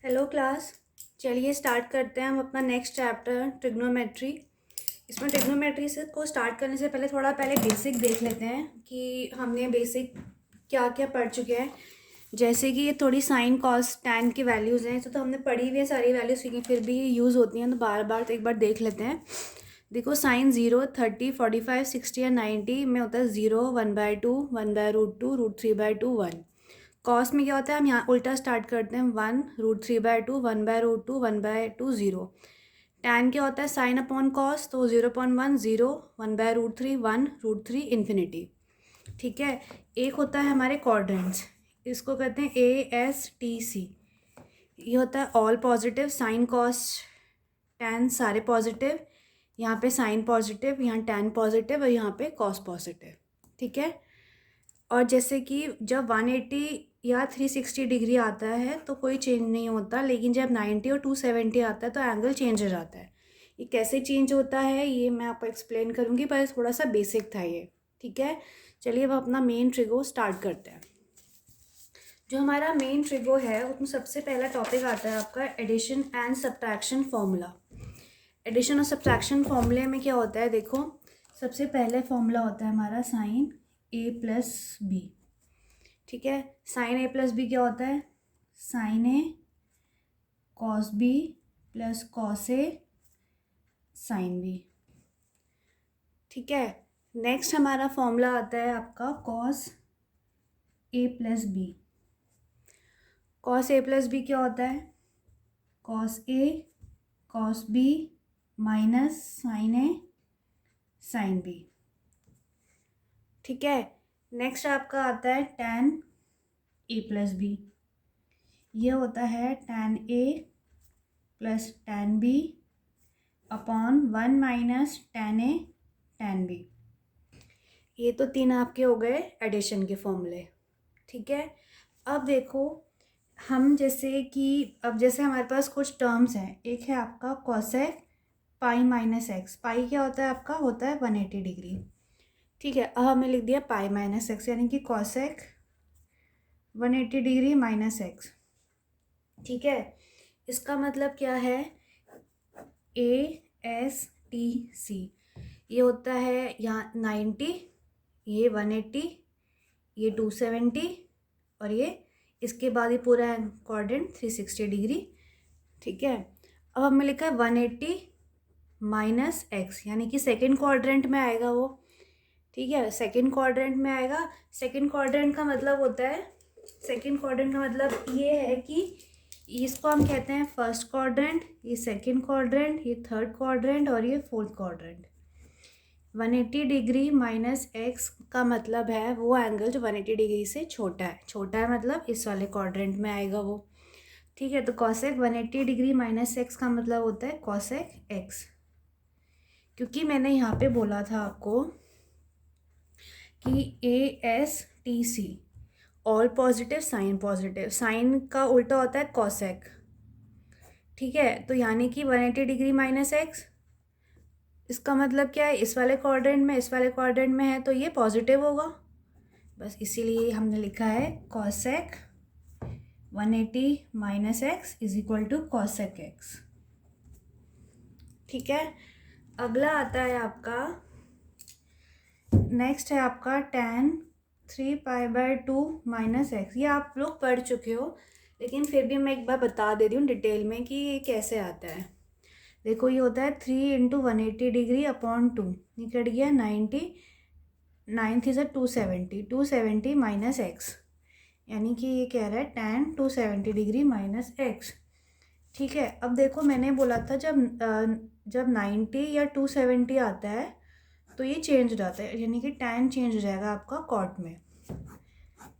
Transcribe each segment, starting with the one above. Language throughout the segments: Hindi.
Hello class. चलिए स्टार्ट करते हैं हम अपना नेक्स्ट चैप्टर ट्रिग्नोमेट्री। इसमें ट्रिग्नोमेट्री से को स्टार्ट करने से पहले बेसिक देख लेते हैं कि हमने बेसिक क्या क्या पढ़ चुके हैं। जैसे कि ये थोड़ी साइन कॉस टैन की वैल्यूज़ हैं, तो हमने पढ़ी हुई है सारी वैल्यूज़, सीखी फिर भी यूज़ होती हैं तो बार बार तो एक बार देख लेते हैं। देखो साइन 0, 30, 45, 60 या 90 में होता है 0, 1/2, 1/√2, √3/2, 1। कॉस में क्या होता है, हम यहाँ उल्टा स्टार्ट करते हैं, 1, √3/2, 1/√2, 1/2, 0। टैन क्या होता है, साइन अपॉन कॉस, तो 0.1, 0, 1/√3, 1, √3, इन्फिनिटी। ठीक है। एक होता है हमारे क्वाड्रेंट्स, इसको कहते हैं ASTC। ये होता है all positive, sine cos tan सारे पॉजिटिव, यहाँ पे साइन पॉजिटिव, यहाँ टैन पॉजिटिव और यहाँ पे कॉस पॉजिटिव। ठीक है। और जैसे कि जब 180 या 360 डिग्री आता है तो कोई चेंज नहीं होता, लेकिन जब 90 और 270 आता है तो एंगल चेंज हो जाता है। ये कैसे चेंज होता है ये मैं आपको एक्सप्लेन करूँगी, पर थोड़ा सा बेसिक था ये। ठीक है। चलिए अब अपना मेन ट्रिगो स्टार्ट करते हैं। जो हमारा मेन ट्रिगो है उसमें सबसे पहला टॉपिक आता है आपका addition and subtraction formula. Addition और सब्ट्रैक्शन फॉर्मूले में क्या होता है, देखो सबसे पहले फॉर्मूला होता है हमारा साइन A+B। ठीक है। साइन A+B क्या होता है, sine A cos B plus cos A sine B। ठीक है। नेक्स्ट हमारा फॉर्मूला आता है आपका कॉस A+B। कॉस A+B क्या होता है, cos A cos B minus sine A sine B। ठीक है। नेक्स्ट आपका आता है टैन A+B। ये होता है tan A plus tan B upon 1 minus tan A tan B। ये तो तीन आपके हो गए एडिशन के फॉर्मूले। ठीक है। अब देखो हम जैसे कि अब जैसे हमारे पास कुछ टर्म्स हैं, एक है आपका कॉसेक पाई माइनस एक्स। पाई क्या होता है आपका, होता है 180 डिग्री। ठीक है। अब हमने लिख दिया पाई माइनस एक्स, यानी कि कॉसेक 180 डिग्री माइनस एक्स। ठीक है। इसका मतलब क्या है, ASTC। ये होता है यहाँ 90, ये 180, ये 270 और ये इसके बाद ये पूरा क्वाड्रेंट 360 डिग्री। ठीक है। अब हमने लिखा है 180 माइनस एक्स, यानी कि सेकेंड क्वाड्रेंट में आएगा वो। ठीक है, सेकेंड क्वाड्रेंट में आएगा। सेकेंड क्वाड्रेंट का मतलब होता है, सेकेंड क्वाड्रेंट का मतलब ये है कि इसको हम कहते हैं फर्स्ट क्वाड्रेंट, ये सेकेंड क्वाड्रेंट, ये थर्ड क्वाड्रेंट और ये fourth quadrant. 180 degree minus x का मतलब है वो एंगल जो 180 डिग्री से छोटा है। छोटा है मतलब इस वाले क्वाड्रेंट में आएगा वो। ठीक है। तो कॉसेक 180 डिग्री माइनस एक्स का मतलब होता है कॉसेक एक्स। क्योंकि मैंने यहाँ पे बोला था आपको कि ASTC all positive sine positive, sine का उल्टा होता है कॉसेक। ठीक है। तो यानी कि 180 डिग्री माइनस एक्स, इसका मतलब क्या है, इस वाले क्वाड्रेंट में इस वाले क्वाड्रेंट में है तो ये पॉजिटिव होगा। बस इसीलिए हमने लिखा है cosec 180 minus x is equal to cosec x. ठीक है। अगला आता है आपका, नेक्स्ट है आपका टैन 3π/2 माइनस एक्स। ये आप लोग पढ़ चुके हो, लेकिन फिर भी मैं एक बार बता दे रही हूँ डिटेल में कि ये कैसे आता है। देखो ये होता है 3 × 180 डिग्री अपॉन 2, निकट गया 90, 9 से 270, 270 माइनस एक्स, यानी कि ये कह रहा है टैन 270 डिग्री माइनस एक्स। ठीक है। अब देखो मैंने बोला था जब 90 या 270 आता है तो ये चेंज हो जाता है, यानी कि टैन चेंज हो जाएगा आपका कॉट में।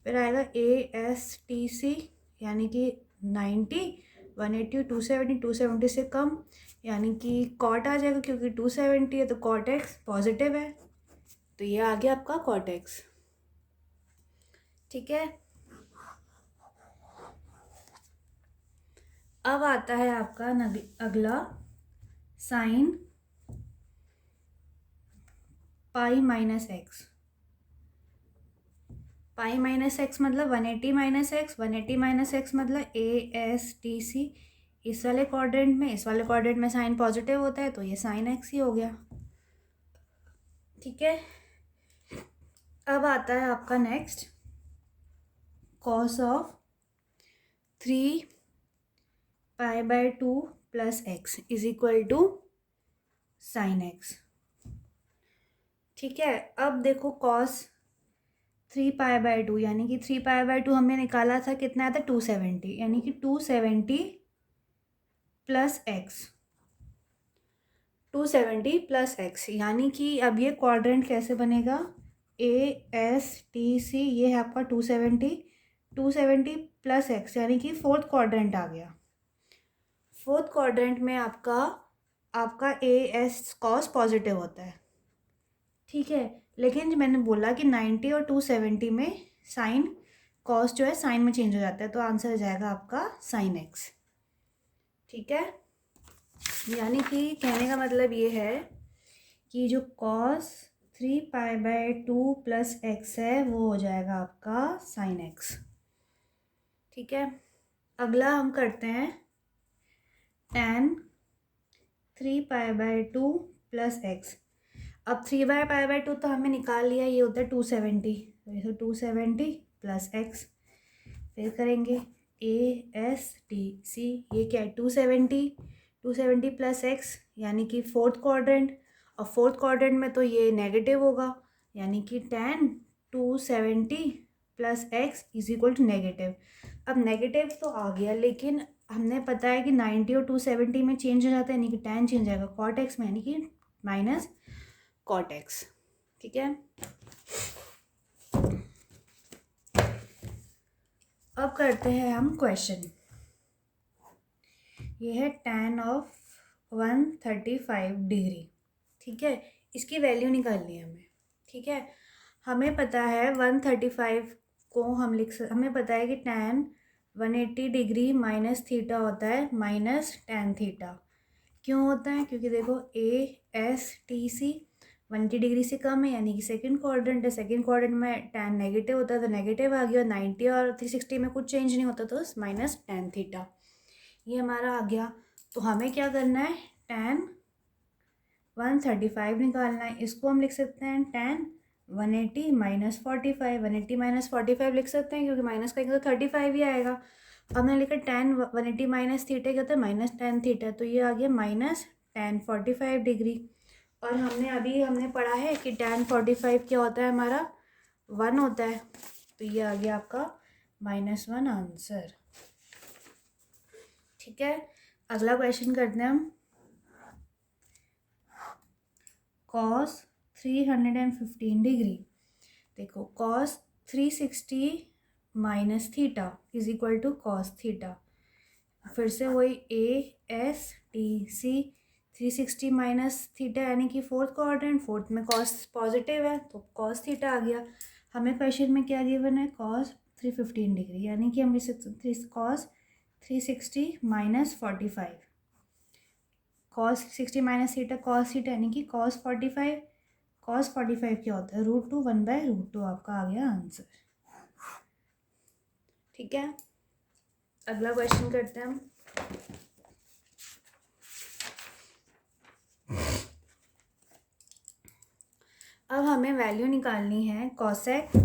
फिर आएगा ASTC, यानी कि 90, 180, 270, 270 से कम, यानी कि कॉट आ जाएगा, क्योंकि 270 है तो कॉट एक्स पॉजिटिव है, तो ये आ गया आपका कॉट एक्स। ठीक है। अब आता है आपका अगला sine pi minus x. Pi minus x मतलब 180 माइनस एक्स, 180 माइनस एक्स मतलब ASTC। इस वाले क्वाड्रेंट में, इस वाले क्वाड्रेंट में साइन पॉजिटिव होता है तो ये साइन एक्स ही हो गया। ठीक है, अब आता है आपका next cos of 3π/2 plus x is equal to sine X. ठीक है, अब देखो कॉस 3π/2 यानी कि 3π/2 हमने निकाला था, कितना आया था 270, यानी कि 270 प्लस एक्स, 270 प्लस एक्स, यानी कि अब ये क्वाड्रेंट कैसे बनेगा, ASTC, ये है आपका 270 प्लस एक्स, यानी कि फोर्थ क्वाड्रेंट आ गया। फोर्थ क्वाड्रेंट में आपका आपका AS कॉस पॉजिटिव होता है। ठीक है, लेकिन मैंने बोला कि 90 और 270 में साइन कॉस जो है साइन में चेंज हो जाता है, तो आंसर आ जाएगा आपका साइन एक्स। ठीक है, यानी कि कहने का मतलब ये है कि जो कॉस 3π/2 प्लस एक्स है वो हो जाएगा आपका साइन एक्स। ठीक है, अगला हम करते हैं tan 3π/2 प्लस एक्स। अब 3/π/2 तो हमें निकाल लिया, ये होता है 270, तो ये 270 प्लस एक्स, फिर करेंगे ASTC, ये क्या है 270 प्लस एक्स, यानी कि फोर्थ क्वाड्रेंट, और फोर्थ क्वाड्रेंट में तो ये नेगेटिव होगा, यानी कि tan 270 plus x is equal to negative. अब नेगेटिव तो आ गया, लेकिन हमने पता है कि 90 और 270 में चेंज हो जाता है, यानी कि tan चेंज आएगा कॉट एक्स में, यानी कि माइनस कॉट एक्स। ठीक है, अब करते हैं हम क्वेश्चन। ये है tan ऑफ 135 डिग्री। ठीक है, इसकी वैल्यू निकालनी है हमें। ठीक है, हमें पता है 135 को हम हमें पता है कि tan 180 डिग्री माइनस थीटा होता है माइनस tan थीटा। क्यों होता है, क्योंकि देखो ASTC 180 डिग्री से कम है, यानी कि सेकंड क्वाड्रेंट है, सेकंड क्वाड्रेंट में tan नेगेटिव होता है तो नेगेटिव आ गया, 90 और 360 में कुछ चेंज नहीं होता तो माइनस tan थीटा, ये हमारा आ गया। तो हमें क्या करना है, tan 135 निकालना है, इसको हम लिख सकते हैं tan 180 माइनस 45, 180 माइनस 45 लिख सकते हैं, क्योंकि माइनस करेंगे तो 35 ही आएगा। अब हमने लिखा tan 180 माइनस थीटा क्या होता है, माइनस tan थीटा, तो ये आ गया माइनस tan 45 डिग्री। और हमने पढ़ा है कि tan 45 क्या होता है हमारा, 1 होता है, तो ये आ गया आपका -1 आंसर। ठीक है, अगला क्वेश्चन करते हैं हम। cos 315 डिग्री, देखो cos 360 minus theta is equal to cos theta, फिर से वही ASTC 360 माइनस थीटा, यानी कि फोर्थ क्वाड्रेंट, फोर्थ में कॉस पॉजिटिव है तो कॉस थीटा आ गया। हमें क्वेश्चन में क्या गिवन है, cos 315 डिग्री, यानी कि हम cos 360 minus 45, cos 60 minus theta cos theta, यानी कि cos 45 क्या होता है, √2 1/√2, आपका आ गया आंसर। ठीक है, अगला क्वेश्चन करते हैं हम। अब हमें वैल्यू निकालनी है cosec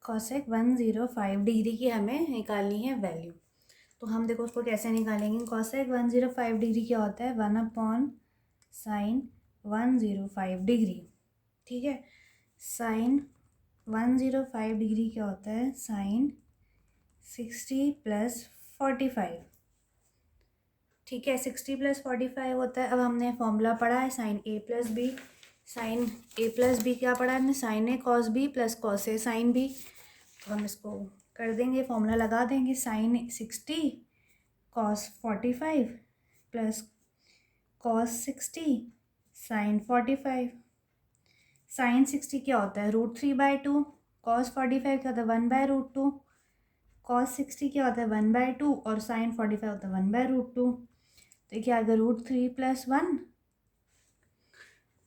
105 डिग्री की, हमें निकालनी है वैल्यू। तो हम देखो उसको कैसे निकालेंगे, cosec 105 डिग्री क्या होता है, 1/sin 105 डिग्री। ठीक है, sin 105 डिग्री क्या होता है, sin 60 प्लस 45। ठीक है, 60 प्लस 45 होता है। अब हमने फॉर्मूला पढ़ा है sin A प्लस बी, क्या पढ़ा है हमने, sin A cos B plus cos A sin B। तो हम इसको कर देंगे, फॉर्मूला लगा देंगे, sin 60 cos 45 plus cos 60 sin 45। sin 60 क्या होता है, √3/2, cos 45 क्या होता है 1/√2, cos 60 क्या होता है 1/2, और sin 45 होता है 1/√2। तो क्या आएगा, √3 + 1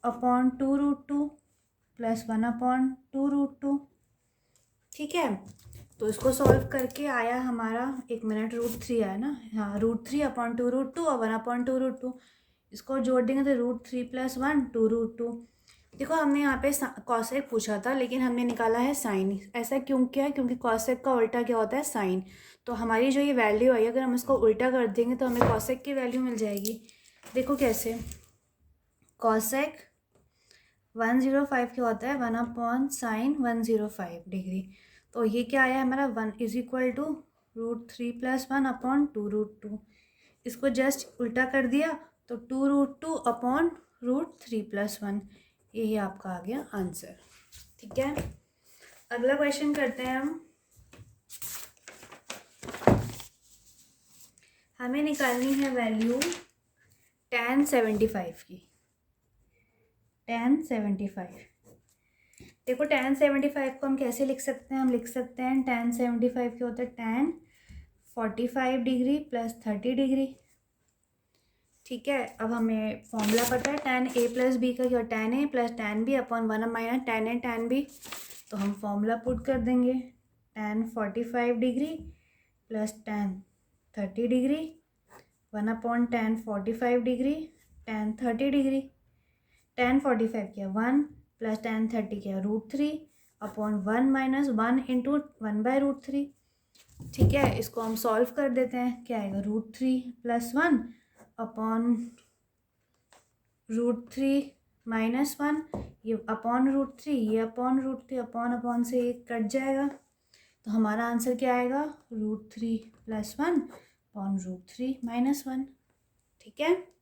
अपॉन 2√2 + 1/2√2। ठीक है, तो इसको सॉल्व करके आया हमारा, 1 मिनट, √3 आया ना, हाँ, √3/2√2 और 1/2√2। इसको जोड़ देंगे तो √3 + 1 2√2। देखो हमने यहाँ पे कॉसेक पूछा था लेकिन हमने निकाला है साइन। ऐसा क्यों किया? क्योंकि कॉसेक का उल्टा क्या होता है? साइन। तो हमारी जो ये वैल्यू आई, अगर हम इसको उल्टा कर देंगे तो हमें कॉसेक की वैल्यू मिल जाएगी। देखो कैसे, कॉसेक 105 क्या होता है? 1/sin 105 degree. तो ये क्या आया हमारा? 1 = √3 + 1/2√2। इसको जस्ट उल्टा कर दिया तो 2√2/√3 + 1। यही आपका आ गया आंसर। ठीक है, अगला क्वेश्चन करते हैं हम। हमें निकालनी है वैल्यू tan 75 की। tan 75, देखो tan 75 को हम कैसे लिख सकते हैं? हम लिख सकते हैं tan 75 क्या होता है? tan 45 degree + 30 degree. ठीक है, अब हमें फॉर्मूला पता है tan a + b का, क्या? tan a + tan b / 1 - tan a tan b। तो हम फॉर्मूला पुट कर देंगे, tan 45 degree + tan 30 degree 1/tan 45 degree tan 30 degree. tan 45 क्या? 1 + tan 30 क्या? √3/1 - 1 × 1/√3। ठीक है, इसको हम सॉल्व कर देते हैं। क्या आएगा? √3 + 1 √3 - 1, ये /√3, ये /√3, अपॉन से ये कट जाएगा। तो हमारा आंसर क्या आएगा? √3 + 1/√3 - 1। ठीक है।